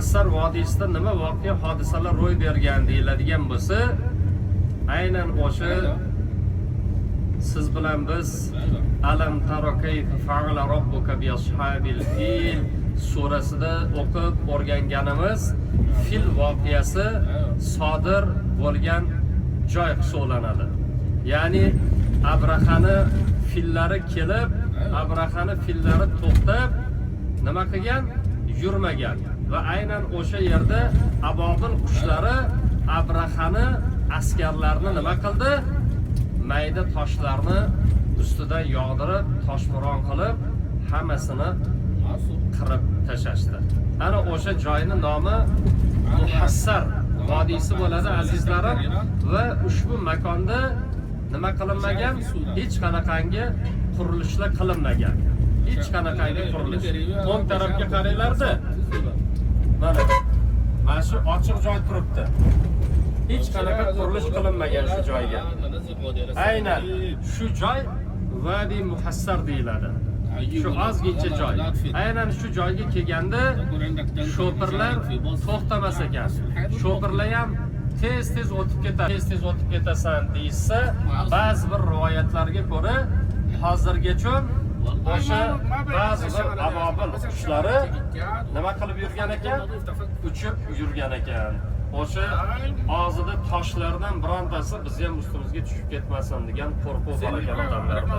Muhassar vodiysida nima voqea hodisalar ro'y bergan deyiladigan bo'lsa, aynan o'sha siz bilan biz alam taro kayfa fa'ala robbuka bi ashabil fil surasida o'qib o'rganganimiz fil voqeasi sodir bo'lgan joy hisoblanadi. Ya'ni Abrahani fillari kelib, Abrahani fillari to'xtab nima qilgan? Yurmagan va aynan o'sha yerda abobil qushlari Abrahani askarlarini nima qildi? Mayda toshlarni ustidan yog'dirib, toshmuron qilib, hammasini qirib tashashdi. Ana o'sha joyning nomi Muhassar vodiysi bo'ladi azizlarim va ushbu makonda nima qilinmagan? Hech qanaqangi qurilishlar qilinmagan. Hech qanaqangi qurilish. O'ng tarafga qaranglarda. Mana shu ochiq joy turibdi. Hech qanaqa qurilish qilinmagan shu joyga. Aynan shu joy Vadi Muhassar deyiladi. Shu ozgincha joy. Aynan shu joyga kelganda sho'pirlar to'xtamas ekan. Sho'pirlar ham tez o'tib ketasan deysa, ba'zi bir rivoyatlarga ko'ra hozirgacha o'sha ba'zi bir abobil qushlari nima qilib yurgan ekan? Uchib yurgan ekan. O'sha og'zida toshlardan birontasi biz ham ustimizga tushib ketmasin degan qo'rquv bor ekan odamlarda.